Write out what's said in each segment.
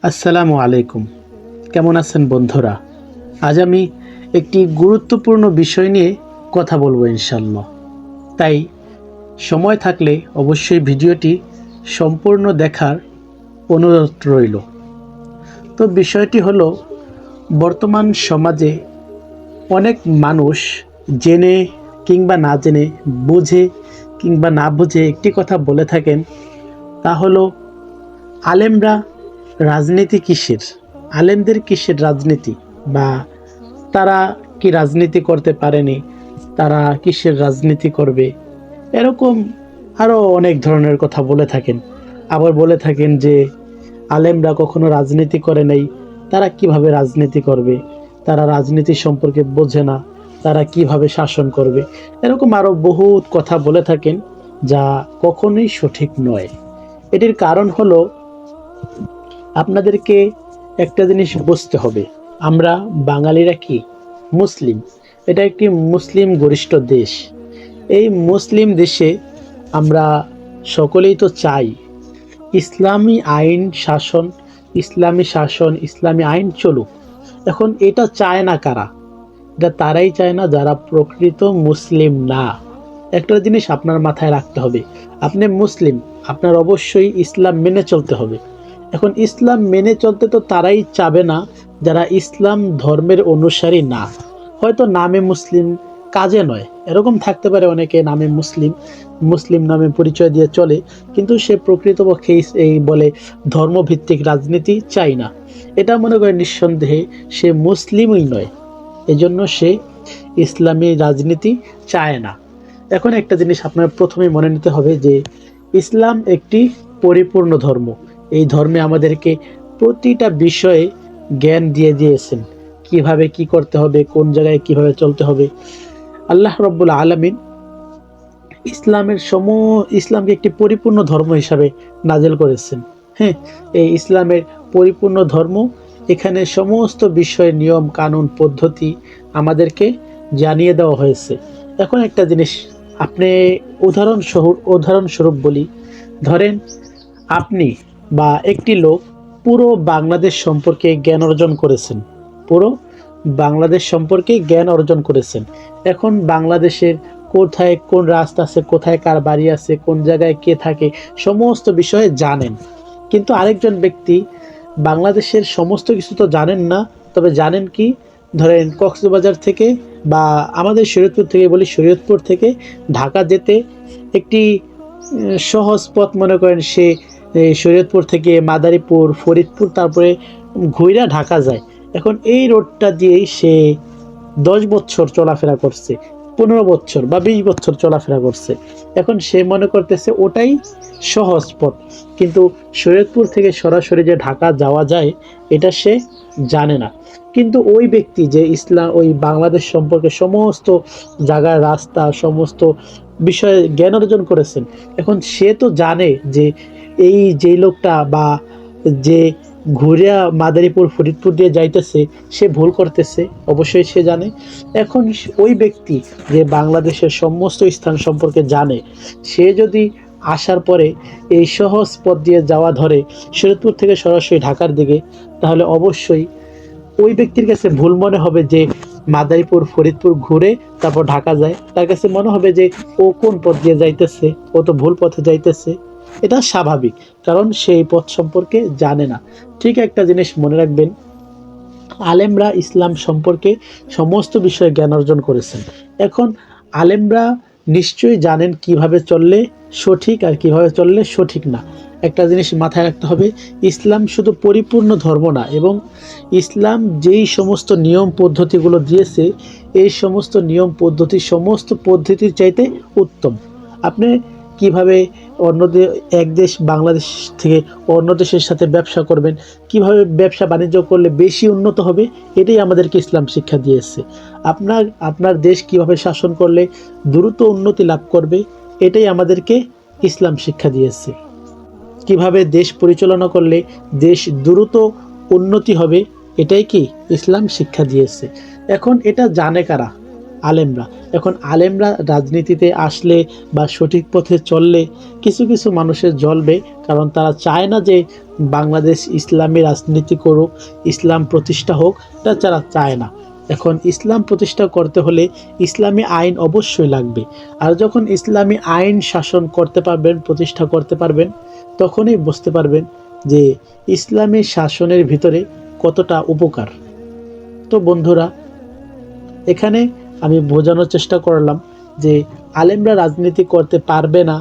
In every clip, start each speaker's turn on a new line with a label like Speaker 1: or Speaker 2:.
Speaker 1: আসসালামু আলাইকুম। কেমন আছেন বন্ধুরা? আজ আমি একটি গুরুত্বপূর্ণ বিষয় নিয়ে কথা বলবো ইনশাআল্লাহ। তাই সময় থাকলে অবশ্যই ভিডিওটি সম্পূর্ণ দেখার অনুরোধ রইল। তো বিষয়টি হলো, বর্তমান সমাজে অনেক মানুষ জেনে কিংবা না জেনে, বুঝে কিংবা না বুঝে একটি কথা বলে থাকেন, তা হলো আলেমরা রাজনীতি কিসের? আলেমদের কিসের রাজনীতি? বা তারা কি রাজনীতি করতে পারেনি, তারা কিসের রাজনীতি করবে? এরকম আরও অনেক ধরনের কথা বলে থাকেন। আবার বলে থাকেন যে আলেমরা কখনো রাজনীতি করে নাই, তারা কিভাবে রাজনীতি করবে? তারা রাজনীতি সম্পর্কে বোঝে না, তারা কিভাবে শাসন করবে? এরকম আরও বহুত কথা বলে থাকেন, যা কখনোই সঠিক নয়। এটির কারণ হলো, আপনাদেরকে একটা জিনিস বুঝতে হবে, আমরা বাঙালিরা কি মুসলিম। এটা একটি মুসলিম গরিষ্ঠ দেশ। এই মুসলিম দেশে আমরা সকলেই তো চাই ইসলামী আইন শাসন, ইসলামী আইন চলুক। এখন এটা চায় না কারা? এটা তারাই চায় না যারা প্রকৃত মুসলিম না। একটা জিনিস আপনার মাথায় রাখতে হবে, আপনি মুসলিম, আপনার অবশ্যই ইসলাম মেনে চলতে হবে। এখন ইসলাম মেনে চলতে তো তারাই চাবে না যারা ইসলাম ধর্মের অনুসারী না। হয়তো নামে মুসলিম, কাজে নয়। এরকম থাকতে পারে অনেকে নামে মুসলিম, মুসলিম নামে পরিচয় দিয়ে চলে, কিন্তু সে প্রকৃতপক্ষে এই বলে ধর্মভিত্তিক রাজনীতি চাই না। এটা মনে করে নিঃসন্দেহে সে মুসলিমই নয়, এজন্য সে ইসলামী রাজনীতি চায় না। এখন একটা জিনিস আপনার প্রথমে মনে নিতে হবে যে ইসলাম একটি পরিপূর্ণ ধর্ম। এই ধর্মে আমাদেরকে প্রতিটা বিষয়ে জ্ঞান দিয়ে দিয়েছেন, কিভাবে কি করতে হবে, কোন জায়গায় কিভাবে চলতে হবে। আল্লাহ রাব্বুল আলামিন ইসলামকে একটি পরিপূর্ণ ধর্ম হিসাবে নাজেল করেছেন। হ্যাঁ, এই ইসলামের পরিপূর্ণ ধর্ম, এখানে সমস্ত বিষয়ের নিয়ম কানুন পদ্ধতি আমাদেরকে জানিয়ে দেওয়া হয়েছে। এখন একটা জিনিস আপনি উদাহরণস্বরূপ বলি, ধরেন আপনি বা একটি লোক পুরো বাংলাদেশ সম্পর্কে জ্ঞান অর্জন করেছেন, পুরো বাংলাদেশ সম্পর্কে জ্ঞান অর্জন করেছেন। এখন বাংলাদেশের কোথায় কোন রাস্তা আছে, কোথায় কার বাড়ি আছে, কোন জায়গায় কে থাকে, সমস্ত বিষয়ে জানেন। কিন্তু আরেকজন ব্যক্তি বাংলাদেশের সমস্ত কিছু তো জানেন না, তবে জানেন কি, ধরেন কক্সবাজার থেকে বা আমাদের শরীয়তপুর থেকে বলি, শরীয়তপুর থেকে ঢাকা যেতে একটি সহজ পথ মনে করেন, সে শরীয়তপুর থেকে মাদারীপুর, ফরিদপুর, তারপরে ঘুইরা ঢাকা যায়। এখন এই রোডটা দিয়েই সে 10 বছর চলাফেরা করছে, 15 বছর বা 20 বছর চলাফেরা করছে। এখন সে মনে করতেছে ওটাই সহজ পথ, কিন্তু শরীয়তপুর থেকে সরাসরি যে ঢাকা যাওয়া যায় এটা সে জানে না। কিন্তু ওই ব্যক্তি যে ওই বাংলাদেশ সম্পর্কে সমস্ত জায়গার রাস্তা, সমস্ত বিষয়ে জ্ঞান অর্জন করেছেন, এখন সে তো জানে যে এই যে লোকটা বা যে ঘুরে মাদারীপুর ফরিদপুর দিয়ে যাইতেছে সে ভুল করতেছে, অবশ্যই সে জানে। এখন ওই ব্যক্তি যে বাংলাদেশের সমস্ত স্থান সম্পর্কে জানে, সে যদি আসার পরে এই সহজ পথ দিয়ে যাওয়া ধরে শরীয়তপুর থেকে সরাসরি ঢাকার দিকে, তাহলে অবশ্যই ওই ব্যক্তির কাছে ভুল মনে হবে যে মাদারীপুর ফরিদপুর ঘুরে তারপর ঢাকা যায়। তার কাছে মনে হবে যে ও কোন পথ দিয়ে যাইতেছে, ও তো ভুল পথে যাইতেছে। এটা স্বাভাবিক, কারণ সেই পথ সম্পর্কে জানে না। ঠিক একটা জিনিস মনে রাখবেন, আলেমরা ইসলাম সম্পর্কে সমস্ত বিষয়ে জ্ঞান অর্জন করেছেন। এখন আলেমরা নিশ্চয়ই জানেন কিভাবে চললে সঠিক আর কিভাবে চললে সঠিক না। একটা জিনিস মাথায় রাখতে হবে, ইসলাম শুধু পরিপূর্ণ ধর্ম না, এবং ইসলাম যেই সমস্ত নিয়ম পদ্ধতিগুলো দিয়েছে, এই সমস্ত নিয়ম পদ্ধতি সমস্ত পদ্ধতির চাইতে উত্তম। আপনি কিভাবে এক দেশ বাংলাদেশ থেকে অন্য দেশের সাথে ব্যবসা করবেন, কিভাবে ব্যবসা বাণিজ্য করলে বেশি উন্নত হবে, এটাই আমাদেরকে ইসলাম শিক্ষা দিয়েছে। আপনার দেশ কিভাবে শাসন করলে দ্রুত উন্নতি লাভ করবে, এটাই আমাদেরকে ইসলাম শিক্ষা দিয়েছে। কিভাবে দেশ পরিচালনা করলে দেশ দ্রুত উন্নতি হবে, এটাই কি ইসলাম শিক্ষা দিয়েছে। এখন এটা জানে কারা? আলেমরা। এখন আলেমরা রাজনীতিতে আসলে বা সঠিক পথে চললে কিছু কিছু মানুষের জ্বলবে, কারণ তারা চায় না যে বাংলাদেশ ইসলামী রাজনীতি করুক, ইসলাম প্রতিষ্ঠা হোক, এটা তারা চায় না। এখন ইসলাম প্রতিষ্ঠা করতে হলে ইসলামী আইন অবশ্যই লাগবে। আর যখন ইসলামী আইন শাসন করতে পারবেন, প্রতিষ্ঠা করতে পারবেন, তখনই বুঝতে পারবেন যে ইসলামী শাসনের ভিতরে কতটা উপকার। তো বন্ধুরা, এখানে আমি বোঝানোর চেষ্টা করলাম যে আলেমরা রাজনীতি করতে পারবে না,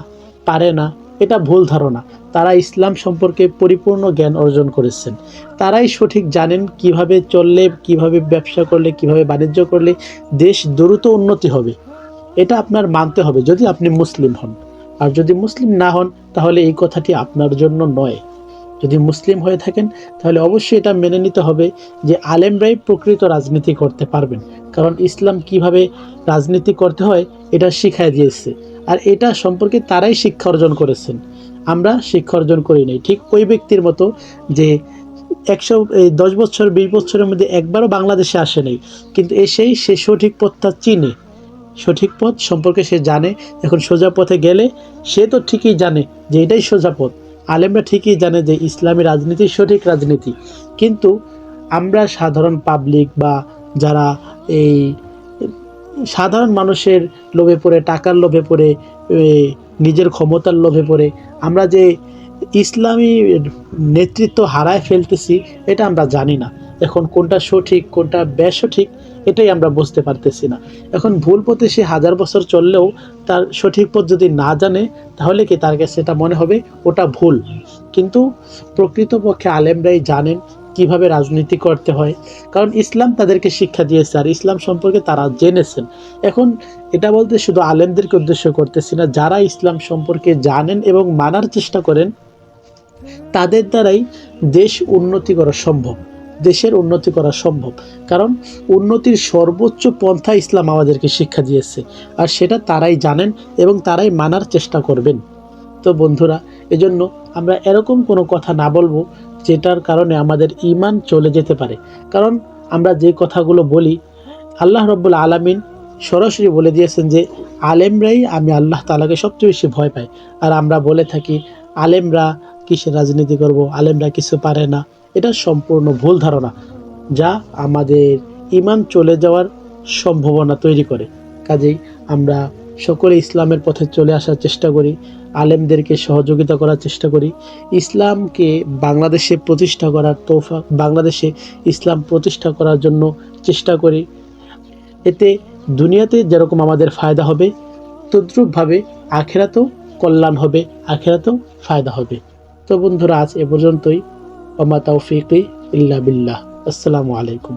Speaker 1: পারে না, এটা ভুল ধারণা। তারা ইসলাম সম্পর্কে পরিপূর্ণ জ্ঞান অর্জন করেছেন। তারাই সঠিক জানেন কিভাবে চললে, কিভাবে ব্যবসা করলে, কিভাবে বাণিজ্য করলে দেশ দ্রুত উন্নতি হবে। এটা আপনার মানতে হবে যদি আপনি মুসলিম হন। আর যদি মুসলিম না হন তাহলে এই কথাটি আপনার জন্য নয়। যদি মুসলিম হয়ে থাকেন তাহলে অবশ্যই এটা মেনে নিতে হবে যে আলেমরাই প্রকৃত রাজনীতি করতে পারবেন, কারণ ইসলাম কিভাবে রাজনীতি করতে হয় এটা শিখাই দিয়েছে। আর এটা সম্পর্কে তারাই শিক্ষা অর্জন করেছেন, আমরা শিক্ষা অর্জন করি নাই। ঠিক ওই ব্যক্তির মতো যে 10 বছর 20 বছরের মধ্যে একবারও বাংলাদেশে আসে নাই, কিন্তু এসেই সে সঠিক পথটা চিনে, সঠিক পথ সম্পর্কে সে জানে। এখন সোজা পথে গেলে সে তো ঠিকই জানে যে এটাই সোজা পথ। আলেমরা ঠিকই জানে যে ইসলামী রাজনীতি সঠিক রাজনীতি, কিন্তু আমরা সাধারণ পাবলিক বা যারা এই সাধারণ মানুষের লোভে পড়ে, টাকার লোভে পড়ে, নিজের ক্ষমতার লোভে পড়ে আমরা যে ইসলামী নেতৃত্ব হারায় ফেলতেছি, এটা আমরা জানি না। এখন কোনটা সঠিক কোনটা বেসঠিক এটাই আমরা বুঝতে পারতেছি না। এখন ভুল পথে সে 1000 বছর চললেও তার সঠিক পথ যদি না জানে তাহলে কি তার কাছে এটা মনে হবে ওটা ভুল। কিন্তু প্রকৃতপক্ষে আলেমরাই জানেন কিভাবে রাজনীতি করতে হয়, কারণ ইসলাম তাদেরকে শিক্ষা দিয়েছে আর ইসলাম সম্পর্কে তারা জেনেছেন। এখন এটা বলতে শুধু আলেমদেরকে উদ্দেশ্য করতেছি না, যারা ইসলাম সম্পর্কে জানেন এবং মানার চেষ্টা করেন তাদের দ্বারাই দেশ উন্নতি করা সম্ভব, দেশের উন্নতি করা সম্ভব। কারণ উন্নতির সর্বোচ্চ পন্থা ইসলাম আমাদেরকে শিক্ষা দিয়েছে, আর সেটা তারাই জানেন এবং তারাই মানার চেষ্টা করবেন। তো বন্ধুরা, এজন্য আমরা এরকম কোনো কথা না বলবো যেটার কারণে আমাদের ঈমান চলে যেতে পারে। কারণ আমরা যে কথাগুলো বলি, আল্লাহ রাব্বুল আলামিন সরাসরি বলে দিয়েছেন যে আলেমরাই আমি আল্লাহ তাআলাকে সবচেয়ে বেশি ভয় পাই। আর আমরা বলে থাকি আলেমরা কিসের রাজনীতি করব, আলেমরা কিছু পারে না। এটা সম্পূর্ণ ভুল ধারণা, যা আমাদের ঈমান চলে যাওয়ার সম্ভাবনা তৈরি করে। কাজেই আমরা সকলে ইসলামের পথে চলে আসার চেষ্টা করি, আলেমদেরকে সহযোগিতা করার চেষ্টা করি, ইসলামকে বাংলাদেশে প্রতিষ্ঠা করার বাংলাদেশে ইসলাম প্রতিষ্ঠা করার জন্য চেষ্টা করি। এতে দুনিয়াতে যেরকম আমাদের ফায়দা হবে, তদ্রূপভাবে আখিরাতেও কল্যাণ হবে, আখিরাতেও ফায়দা হবে। তো বন্ধুরা, আজ এ পর্যন্তই। ওমা তাওফিকি ইল্লা বিল্লাহ। আসসালামু আলাইকুম।